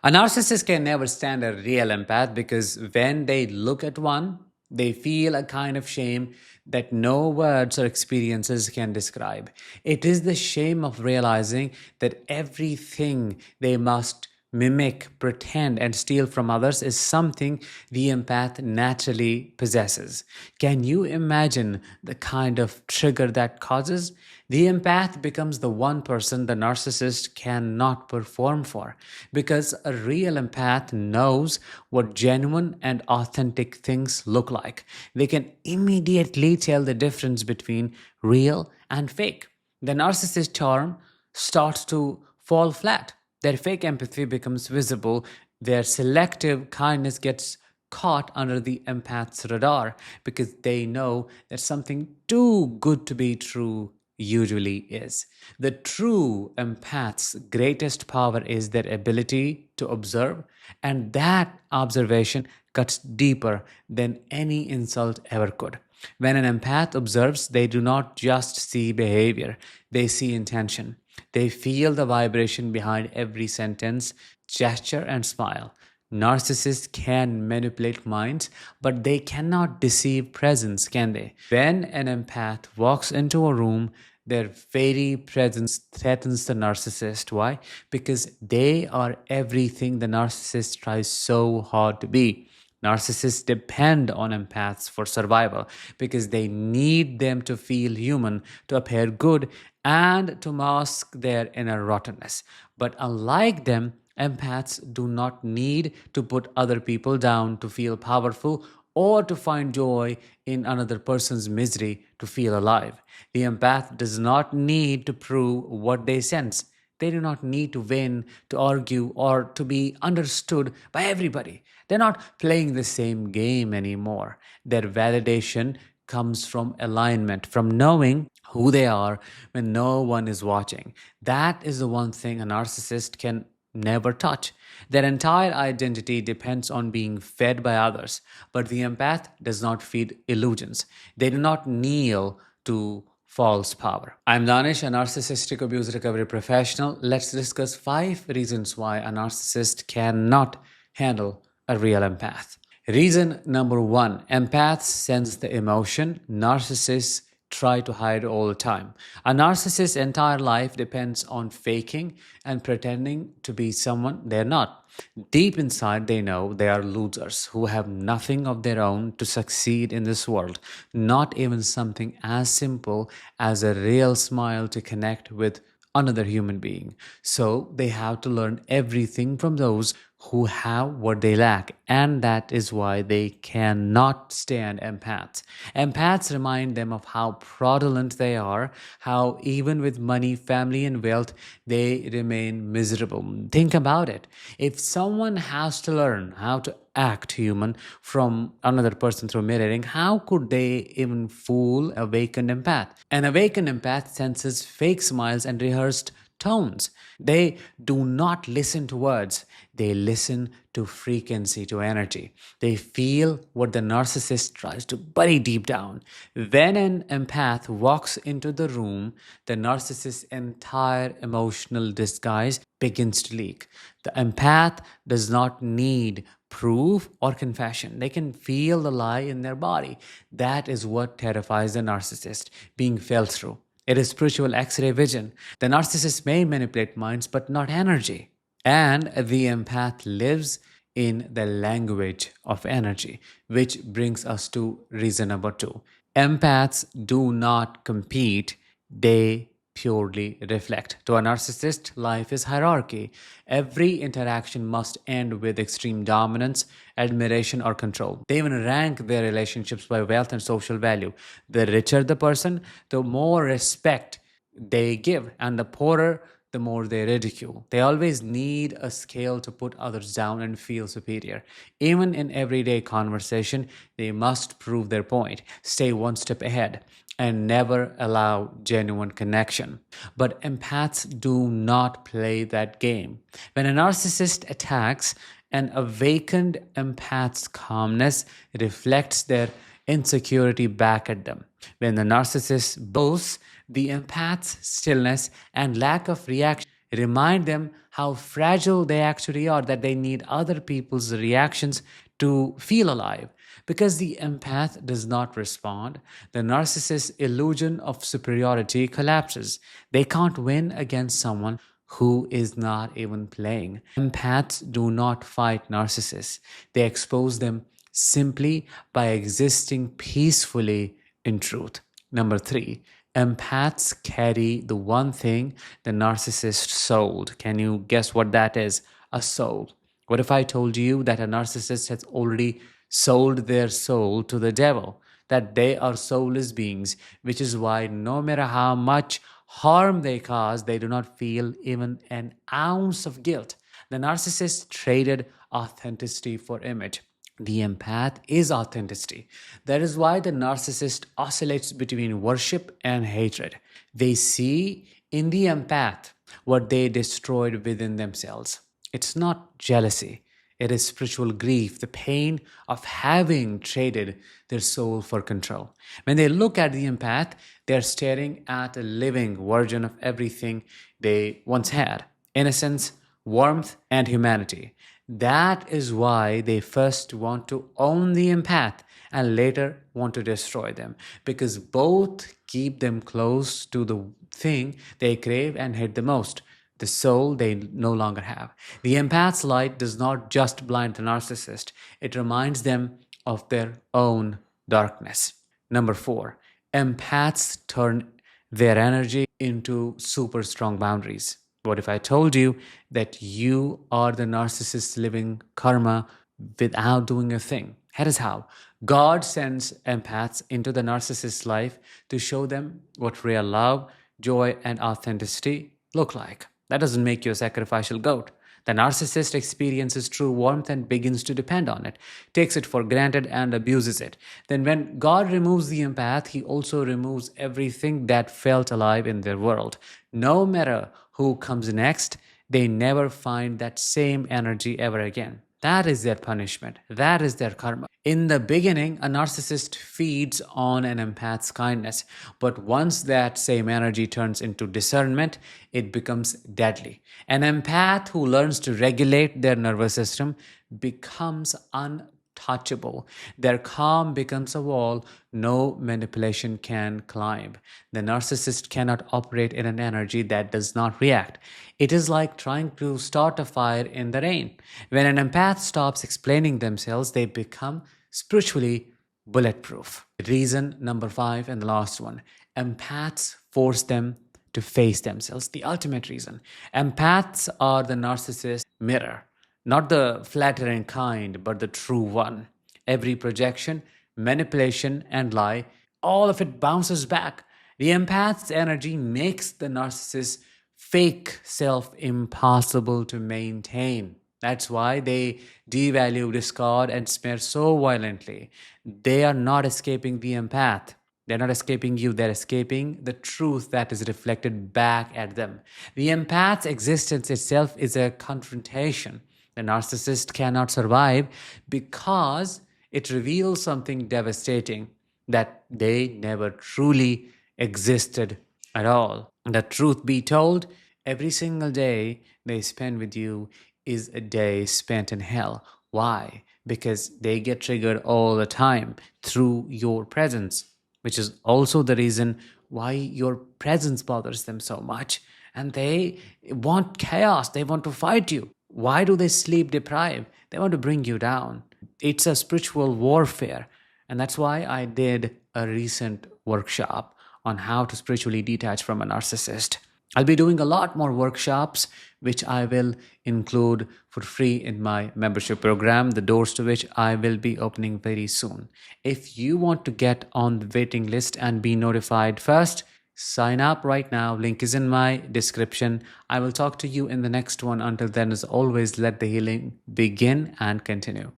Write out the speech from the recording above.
A narcissist can never stand a real empath because when they look at one, they feel a kind of shame that no words or experiences can describe. It is the shame of realizing that everything they must mimic, pretend, and steal from others is something the empath naturally possesses. Can you imagine the kind of trigger that causes? The empath becomes the one person the narcissist cannot perform for because a real empath knows what genuine and authentic things look like. They can immediately tell the difference between real and fake. The narcissist charm starts to fall flat. Their fake empathy becomes visible. Their selective kindness gets caught under the empath's radar because they know that something too good to be true usually is. The true empath's greatest power is their ability to observe, and that observation cuts deeper than any insult ever could. When an empath observes, they do not just see behavior, they see intention. They feel the vibration behind every sentence, gesture, and smile. Narcissists can manipulate minds, but they cannot deceive presence, can they? When an empath walks into a room, their very presence threatens the narcissist. Why? Because they are everything the narcissist tries so hard to be. Narcissists depend on empaths for survival because they need them to feel human, to appear good, and to mask their inner rottenness. But unlike them, empaths do not need to put other people down to feel powerful or to find joy in another person's misery to feel alive. The empath does not need to prove what they sense. They do not need to win, to argue, or to be understood by everybody. They're not playing the same game anymore. Their validation comes from alignment, from knowing who they are when no one is watching. That is the one thing a narcissist can never touch. Their entire identity depends on being fed by others, but the empath does not feed illusions. They do not kneel to false power. I'm Danish, a narcissistic abuse recovery professional. Let's discuss 5 reasons why a narcissist cannot handle a real empath. Reason number 1, empaths sense the emotion, narcissists try to hide all the time. A narcissist's entire life depends on faking and pretending to be someone they're not. Deep inside, they know they are losers who have nothing of their own to succeed in this world, not even something as simple as a real smile to connect with another human being. So they have to learn everything from those who have what they lack, and that is why they cannot stand empaths. Empaths remind them of how fraudulent they are, how even with money, family, and wealth, they remain miserable. Think about it. If someone has to learn how to act human from another person through mirroring, how could they even fool a awakened empath? An awakened empath senses fake smiles and rehearsed tones. They do not listen to words, they listen to frequency, to energy. They feel what the narcissist tries to bury deep down. When an empath walks into the room, the narcissist's entire emotional disguise begins to leak. The empath does not need proof or confession. They can feel the lie in their body. That is what terrifies the narcissist, being felt through. It is spiritual X-ray vision. The narcissist may manipulate minds, but not energy. And the empath lives in the language of energy, which brings us to reason number 2. Empaths do not compete, they purely reflect. To a narcissist, life is hierarchy. Every interaction must end with extreme dominance, admiration, or control. They even rank their relationships by wealth and social value. The richer the person, the more respect they give, and the poorer, the more they ridicule. They always need a scale to put others down and feel superior. Even in everyday conversation, they must prove their point, stay one step ahead, and never allow genuine connection. But empaths do not play that game. When a narcissist attacks, an awakened empath's calmness reflects their insecurity back at them. When the narcissist boasts, the empath's stillness and lack of reaction remind them how fragile they actually are, that they need other people's reactions to feel alive. Because the empath does not respond, the narcissist's illusion of superiority collapses. They can't win against someone who is not even playing. Empaths do not fight narcissists, they expose them simply by existing peacefully in truth. Number three, empaths carry the one thing the narcissist sold. Can you guess what that is? A soul. What if I told you that a narcissist has already sold their soul to the devil? That they are soulless beings, which is why no matter how much harm they cause, they do not feel even an ounce of guilt. The narcissist traded authenticity for image. The empath is authenticity. That is why the narcissist oscillates between worship and hatred. They see in the empath what they destroyed within themselves. It's not jealousy, it is spiritual grief, the pain of having traded their soul for control. When they look at the empath, they're staring at a living version of everything they once had: innocence, warmth, and humanity. That is why they first want to own the empath and later want to destroy them, because both keep them close to the thing they crave and hate the most, the soul they no longer have. The empath's light does not just blind the narcissist, it reminds them of their own darkness. Number four, empaths turn their energy into super strong boundaries. What if I told you that you are the narcissist living karma without doing a thing? That is how God sends empaths into the narcissist's life to show them what real love, joy, and authenticity look like. That doesn't make you a sacrificial goat. The narcissist experiences true warmth and begins to depend on it, takes it for granted, and abuses it. Then, when God removes the empath, he also removes everything that felt alive in their world. No matter who comes next, they never find that same energy ever again. That is their punishment. That is their karma. In the beginning, a narcissist feeds on an empath's kindness, but once that same energy turns into discernment, it becomes deadly. An empath who learns to regulate their nervous system becomes untouchable. Their calm becomes a wall no manipulation can climb. The narcissist cannot operate in an energy that does not react. It is like trying to start a fire in the rain. When an empath stops explaining themselves, they become spiritually bulletproof. Reason number five and the last one, empaths force them to face themselves. The ultimate reason. Empaths are the narcissist's mirror, not the flattering kind, but the true one. Every projection, manipulation, and lie, all of it bounces back. The empath's energy makes the narcissist's fake self impossible to maintain. That's why they devalue, discard, and smear so violently. They are not escaping the empath. They're not escaping you, they're escaping the truth that is reflected back at them. The empath's existence itself is a confrontation. The narcissist cannot survive because it reveals something devastating, that they never truly existed at all. And the truth be told, every single day they spend with you is a day spent in hell. Why? Because they get triggered all the time through your presence, which is also the reason why your presence bothers them so much. And they want chaos, they want to fight you. Why do they sleep deprive? They want to bring you down. It's a spiritual warfare. And that's why I did a recent workshop on how to spiritually detach from a narcissist. I'll be doing a lot more workshops, which I will include for free in my membership program, the doors to which I will be opening very soon. If you want to get on the waiting list and be notified first, sign up right now. Link is in my description. I will talk to you in the next one. Until then, as always, let the healing begin and continue.